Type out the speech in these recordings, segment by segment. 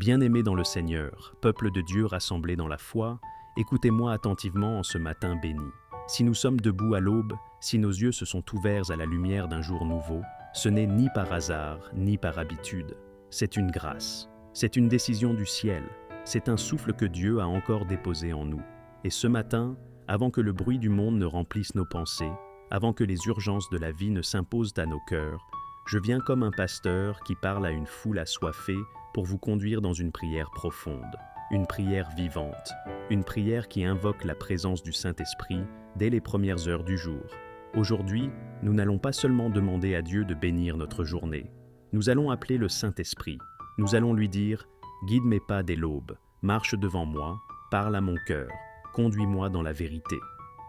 Bien-aimés dans le Seigneur, peuple de Dieu rassemblé dans la foi, écoutez-moi attentivement en ce matin béni. Si nous sommes debout à l'aube, si nos yeux se sont ouverts à la lumière d'un jour nouveau, ce n'est ni par hasard, ni par habitude. C'est une grâce. C'est une décision du ciel. C'est un souffle que Dieu a encore déposé en nous. Et ce matin, avant que le bruit du monde ne remplisse nos pensées, avant que les urgences de la vie ne s'imposent à nos cœurs, je viens comme un pasteur qui parle à une foule assoiffée pour vous conduire dans une prière profonde, une prière vivante, une prière qui invoque la présence du Saint-Esprit dès les premières heures du jour. Aujourd'hui, nous n'allons pas seulement demander à Dieu de bénir notre journée. Nous allons appeler le Saint-Esprit. Nous allons lui dire « Guide mes pas dès l'aube, marche devant moi, parle à mon cœur, conduis-moi dans la vérité. »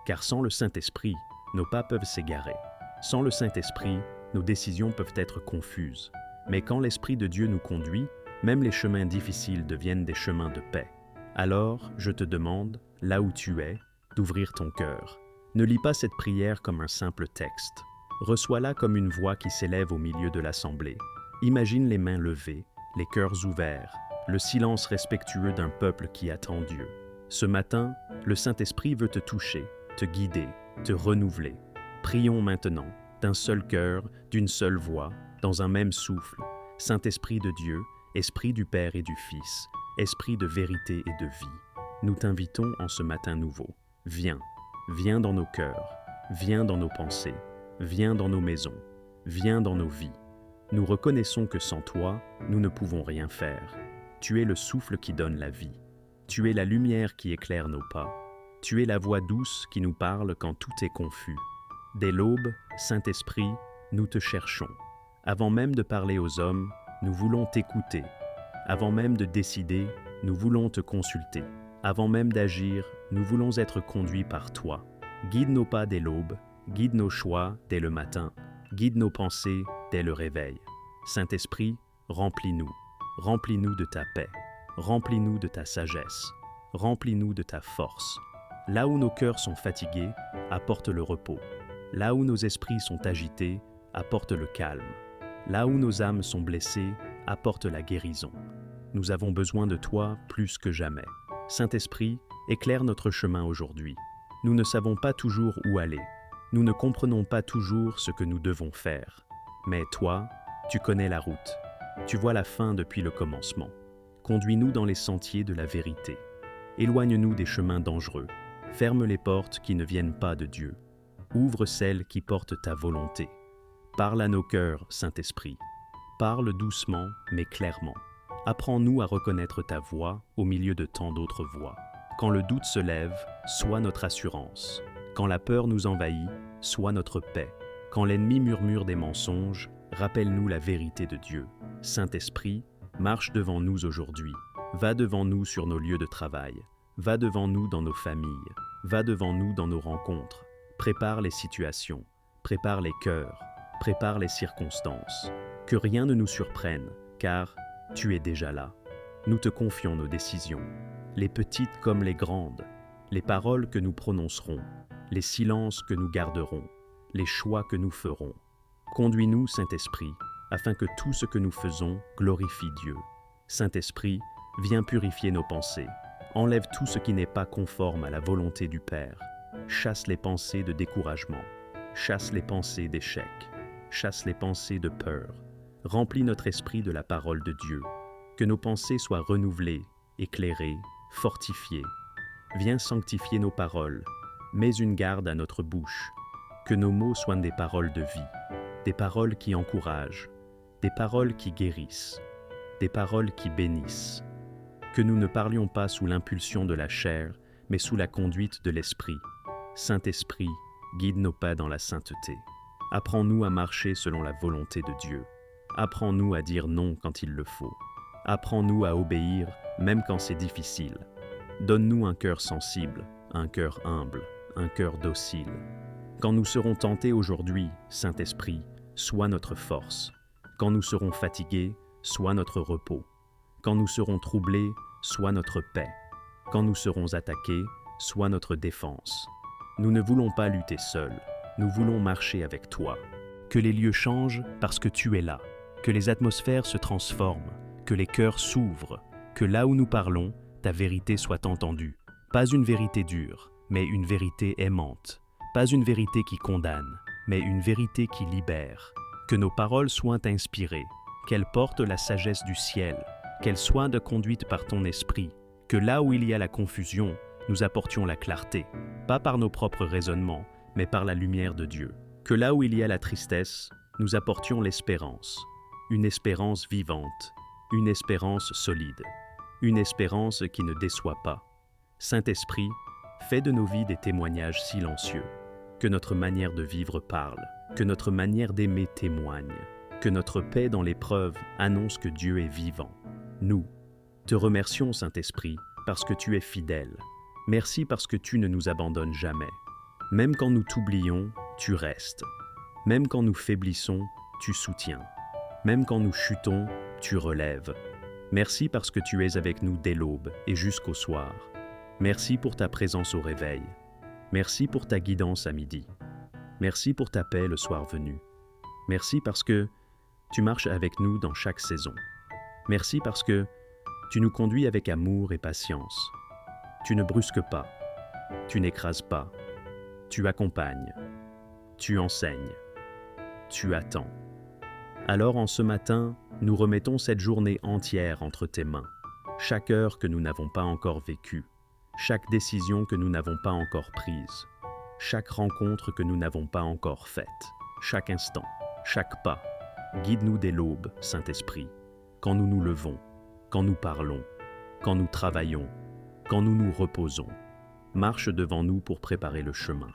Car sans le Saint-Esprit, nos pas peuvent s'égarer. Sans le Saint-Esprit, nos décisions peuvent être confuses. Mais quand l'Esprit de Dieu nous conduit, même les chemins difficiles deviennent des chemins de paix. Alors, je te demande, là où tu es, d'ouvrir ton cœur. Ne lis pas cette prière comme un simple texte. Reçois-la comme une voix qui s'élève au milieu de l'assemblée. Imagine les mains levées, les cœurs ouverts, le silence respectueux d'un peuple qui attend Dieu. Ce matin, le Saint-Esprit veut te toucher, te guider, te renouveler. Prions maintenant, d'un seul cœur, d'une seule voix, dans un même souffle. Saint-Esprit de Dieu, Esprit du Père et du Fils, Esprit de vérité et de vie, nous t'invitons en ce matin nouveau. Viens, viens dans nos cœurs, viens dans nos pensées, viens dans nos maisons, viens dans nos vies. Nous reconnaissons que sans toi, nous ne pouvons rien faire. Tu es le souffle qui donne la vie. Tu es la lumière qui éclaire nos pas. Tu es la voix douce qui nous parle quand tout est confus. Dès l'aube, Saint-Esprit, nous te cherchons. Avant même de parler aux hommes, nous voulons t'écouter. Avant même de décider, nous voulons te consulter. Avant même d'agir, nous voulons être conduits par toi. Guide nos pas dès l'aube, guide nos choix dès le matin, guide nos pensées dès le réveil. Saint-Esprit, remplis-nous. Remplis-nous de ta paix. Remplis-nous de ta sagesse. Remplis-nous de ta force. Là où nos cœurs sont fatigués, apporte le repos. Là où nos esprits sont agités, apporte le calme. Là où nos âmes sont blessées, apporte la guérison. Nous avons besoin de toi plus que jamais. Saint-Esprit, éclaire notre chemin aujourd'hui. Nous ne savons pas toujours où aller. Nous ne comprenons pas toujours ce que nous devons faire. Mais toi, tu connais la route. Tu vois la fin depuis le commencement. Conduis-nous dans les sentiers de la vérité. Éloigne-nous des chemins dangereux. Ferme les portes qui ne viennent pas de Dieu. Ouvre celles qui portent ta volonté. Parle à nos cœurs, Saint-Esprit. Parle doucement, mais clairement. Apprends-nous à reconnaître ta voix au milieu de tant d'autres voix. Quand le doute se lève, sois notre assurance. Quand la peur nous envahit, sois notre paix. Quand l'ennemi murmure des mensonges, rappelle-nous la vérité de Dieu. Saint-Esprit, marche devant nous aujourd'hui. Va devant nous sur nos lieux de travail. Va devant nous dans nos familles. Va devant nous dans nos rencontres. Prépare les situations. Prépare les cœurs. Prépare les circonstances. Que rien ne nous surprenne, car tu es déjà là. Nous te confions nos décisions, les petites comme les grandes, les paroles que nous prononcerons, les silences que nous garderons, les choix que nous ferons. Conduis-nous, Saint-Esprit, afin que tout ce que nous faisons glorifie Dieu. Saint-Esprit, viens purifier nos pensées. Enlève tout ce qui n'est pas conforme à la volonté du Père. Chasse les pensées de découragement. Chasse les pensées d'échec. Chasse les pensées de peur. Remplis notre esprit de la parole de Dieu. Que nos pensées soient renouvelées, éclairées, fortifiées. Viens sanctifier nos paroles. Mets une garde à notre bouche. Que nos mots soient des paroles de vie, des paroles qui encouragent, des paroles qui guérissent, des paroles qui bénissent. Que nous ne parlions pas sous l'impulsion de la chair, mais sous la conduite de l'Esprit. Saint-Esprit, guide nos pas dans la sainteté. Apprends-nous à marcher selon la volonté de Dieu. Apprends-nous à dire non quand il le faut. Apprends-nous à obéir, même quand c'est difficile. Donne-nous un cœur sensible, un cœur humble, un cœur docile. Quand nous serons tentés aujourd'hui, Saint-Esprit, sois notre force. Quand nous serons fatigués, sois notre repos. Quand nous serons troublés, sois notre paix. Quand nous serons attaqués, sois notre défense. Nous ne voulons pas lutter seuls, nous voulons marcher avec toi. Que les lieux changent parce que tu es là, que les atmosphères se transforment, que les cœurs s'ouvrent, Que là où nous parlons, ta vérité soit entendue. Pas une vérité dure, mais une vérité aimante. Pas une vérité qui condamne, mais une vérité qui libère. Que nos paroles soient inspirées, qu'elles portent la sagesse du ciel, qu'elles soient de conduite par ton esprit. Que là où il y a la confusion, nous apportions la clarté, pas par nos propres raisonnements, mais par la lumière de Dieu. Que là où il y a la tristesse, nous apportions l'espérance, une espérance vivante, une espérance solide, une espérance qui ne déçoit pas. Saint-Esprit, fais de nos vies des témoignages silencieux, que notre manière de vivre parle, que notre manière d'aimer témoigne, que notre paix dans l'épreuve annonce que Dieu est vivant. Nous te remercions, Saint-Esprit, parce que tu es fidèle. Merci parce que tu ne nous abandonnes jamais. Même quand nous t'oublions, tu restes. Même quand nous faiblissons, tu soutiens. Même quand nous chutons, tu relèves. Merci parce que tu es avec nous dès l'aube et jusqu'au soir. Merci pour ta présence au réveil. Merci pour ta guidance à midi. Merci pour ta paix le soir venu. Merci parce que tu marches avec nous dans chaque saison. Merci parce que tu nous conduis avec amour et patience. Tu ne brusques pas. Tu n'écrases pas. Tu accompagnes. Tu enseignes. Tu attends. Alors en ce matin, nous remettons cette journée entière entre tes mains. Chaque heure que nous n'avons pas encore vécue. Chaque décision que nous n'avons pas encore prise. Chaque rencontre que nous n'avons pas encore faite. Chaque instant. Chaque pas. Guide-nous dès l'aube, Saint-Esprit. Quand nous nous levons. Quand nous parlons. Quand nous travaillons. Quand nous nous reposons. Marche devant nous pour préparer le chemin.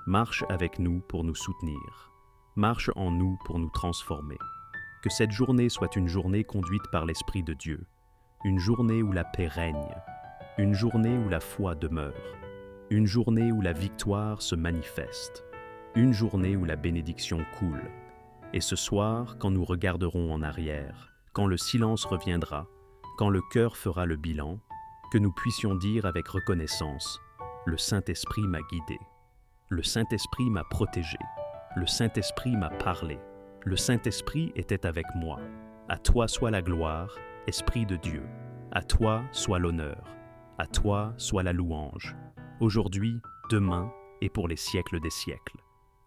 Marche avec nous pour nous soutenir. Marche en nous pour nous transformer. Que cette journée soit une journée conduite par l'Esprit de Dieu. Une journée où la paix règne. Une journée où la foi demeure. Une journée où la victoire se manifeste. Une journée où la bénédiction coule. Et ce soir, quand nous regarderons en arrière, quand le silence reviendra, quand le cœur fera le bilan, que nous puissions dire avec reconnaissance, le Saint-Esprit m'a guidé. Le Saint-Esprit m'a protégé. Le Saint-Esprit m'a parlé. Le Saint-Esprit était avec moi. À toi soit la gloire, Esprit de Dieu. À toi soit l'honneur. À toi soit la louange. Aujourd'hui, demain et pour les siècles des siècles.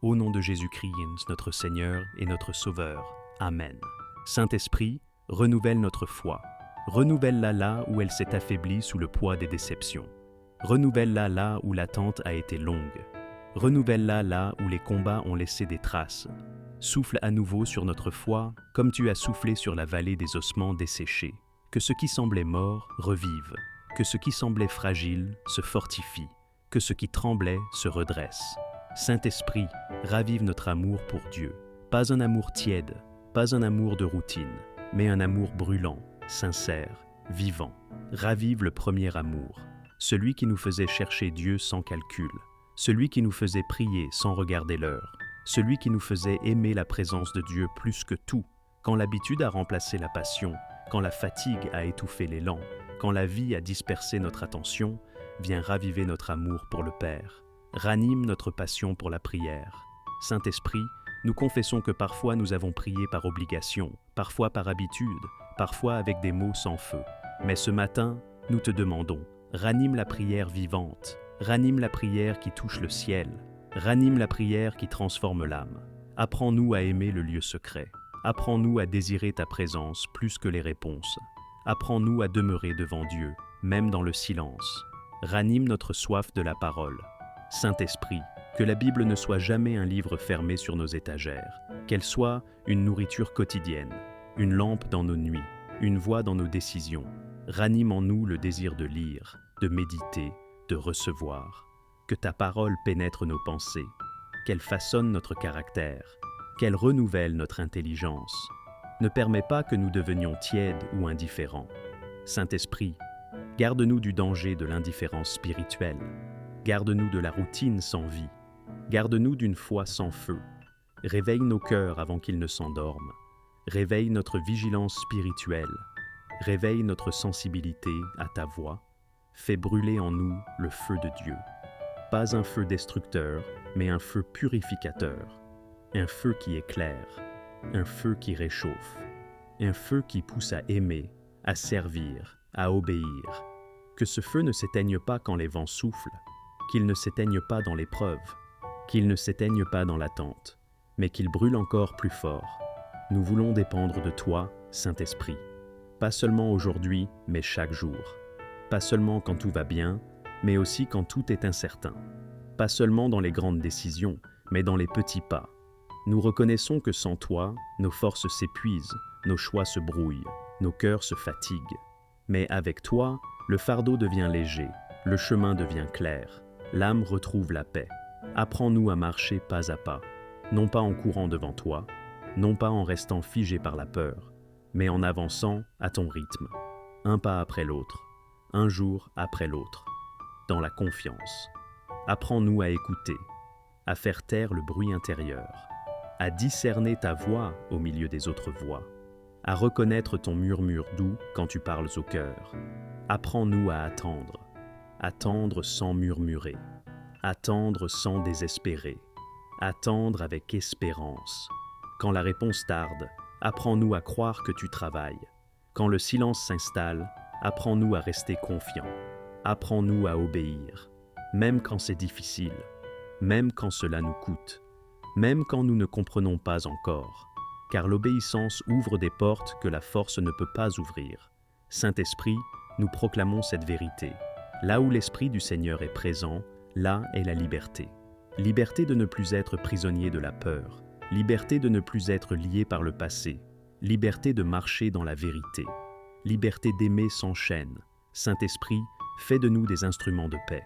Au nom de Jésus-Christ, notre Seigneur et notre Sauveur. Amen. Saint-Esprit, renouvelle notre foi. Renouvelle-la là où elle s'est affaiblie sous le poids des déceptions. Renouvelle-la là où l'attente a été longue. Renouvelle-la là où les combats ont laissé des traces. Souffle à nouveau sur notre foi, comme tu as soufflé sur la vallée des ossements desséchés. Que ce qui semblait mort revive. Que ce qui semblait fragile se fortifie. Que ce qui tremblait se redresse. Saint-Esprit, ravive notre amour pour Dieu. Pas un amour tiède, pas un amour de routine, mais un amour brûlant, sincère, vivant. Ravive le premier amour, celui qui nous faisait chercher Dieu sans calcul, celui qui nous faisait prier sans regarder l'heure, celui qui nous faisait aimer la présence de Dieu plus que tout, quand l'habitude a remplacé la passion, quand la fatigue a étouffé l'élan, quand la vie a dispersé notre attention, viens raviver notre amour pour le Père. Ranime notre passion pour la prière. Saint-Esprit, nous confessons que parfois nous avons prié par obligation, parfois par habitude, parfois avec des mots sans feu. Mais ce matin, nous te demandons, ranime la prière vivante, ranime la prière qui touche le ciel, ranime la prière qui transforme l'âme. Apprends-nous à aimer le lieu secret. Apprends-nous à désirer ta présence plus que les réponses. Apprends-nous à demeurer devant Dieu, même dans le silence. Ranime notre soif de la parole. Saint-Esprit, que la Bible ne soit jamais un livre fermé sur nos étagères, qu'elle soit une nourriture quotidienne, une lampe dans nos nuits, une voix dans nos décisions. Ranime en nous le désir de lire, de méditer, de recevoir. Que ta parole pénètre nos pensées, qu'elle façonne notre caractère, qu'elle renouvelle notre intelligence. Ne permets pas que nous devenions tièdes ou indifférents. Saint-Esprit, garde-nous du danger de l'indifférence spirituelle. Garde-nous de la routine sans vie. Garde-nous d'une foi sans feu. Réveille nos cœurs avant qu'ils ne s'endorment. Réveille notre vigilance spirituelle. Réveille notre sensibilité à ta voix. Fais brûler en nous le feu de Dieu. Pas un feu destructeur, mais un feu purificateur. Un feu qui éclaire. Un feu qui réchauffe. Un feu qui pousse à aimer, à servir, à obéir. Que ce feu ne s'éteigne pas quand les vents soufflent, qu'il ne s'éteigne pas dans l'épreuve, qu'il ne s'éteigne pas dans l'attente, mais qu'il brûle encore plus fort. Nous voulons dépendre de toi, Saint-Esprit. Pas seulement aujourd'hui, mais chaque jour. Pas seulement quand tout va bien, mais aussi quand tout est incertain. Pas seulement dans les grandes décisions, mais dans les petits pas. Nous reconnaissons que sans toi, nos forces s'épuisent, nos choix se brouillent, nos cœurs se fatiguent. Mais avec toi, le fardeau devient léger, le chemin devient clair, l'âme retrouve la paix. Apprends-nous à marcher pas à pas, non pas en courant devant toi, non pas en restant figé par la peur, mais en avançant à ton rythme, un pas après l'autre, un jour après l'autre, dans la confiance. Apprends-nous à écouter, à faire taire le bruit intérieur, à discerner ta voix au milieu des autres voix, à reconnaître ton murmure doux quand tu parles au cœur. Apprends-nous à attendre, attendre sans murmurer, attendre sans désespérer, attendre avec espérance. Quand la réponse tarde, apprends-nous à croire que tu travailles. Quand le silence s'installe, apprends-nous à rester confiants. Apprends-nous à obéir, même quand c'est difficile, même quand cela nous coûte, même quand nous ne comprenons pas encore, car l'obéissance ouvre des portes que la force ne peut pas ouvrir. Saint-Esprit, nous proclamons cette vérité. Là où l'Esprit du Seigneur est présent, là est la liberté. Liberté de ne plus être prisonnier de la peur, liberté de ne plus être lié par le passé, liberté de marcher dans la vérité, liberté d'aimer sans chaîne. Saint-Esprit, fais de nous des instruments de paix.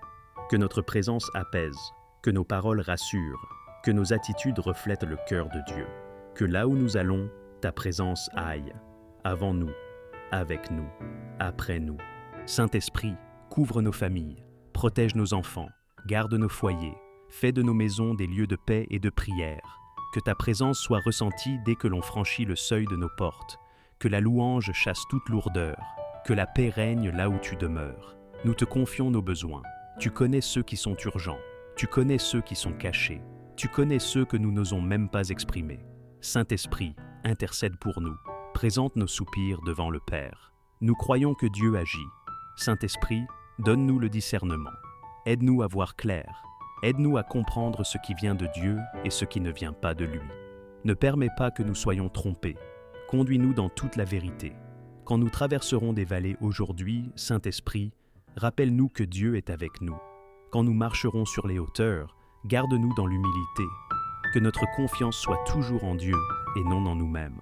Que notre présence apaise, que nos paroles rassurent, que nos attitudes reflètent le cœur de Dieu. Que là où nous allons, ta présence aille, avant nous, avec nous, après nous. Saint-Esprit, couvre nos familles, protège nos enfants, garde nos foyers, fais de nos maisons des lieux de paix et de prière. Que ta présence soit ressentie dès que l'on franchit le seuil de nos portes, que la louange chasse toute lourdeur, que la paix règne là où tu demeures. Nous te confions nos besoins. Tu connais ceux qui sont urgents, tu connais ceux qui sont cachés, tu connais ceux que nous n'osons même pas exprimer. Saint-Esprit, intercède pour nous, présente nos soupirs devant le Père. Nous croyons que Dieu agit. Saint-Esprit, donne-nous le discernement. Aide-nous à voir clair. Aide-nous à comprendre ce qui vient de Dieu et ce qui ne vient pas de lui. Ne permets pas que nous soyons trompés. Conduis-nous dans toute la vérité. Quand nous traverserons des vallées aujourd'hui, Saint-Esprit, rappelle-nous que Dieu est avec nous. Quand nous marcherons sur les hauteurs, garde-nous dans l'humilité. Que notre confiance soit toujours en Dieu et non en nous-mêmes.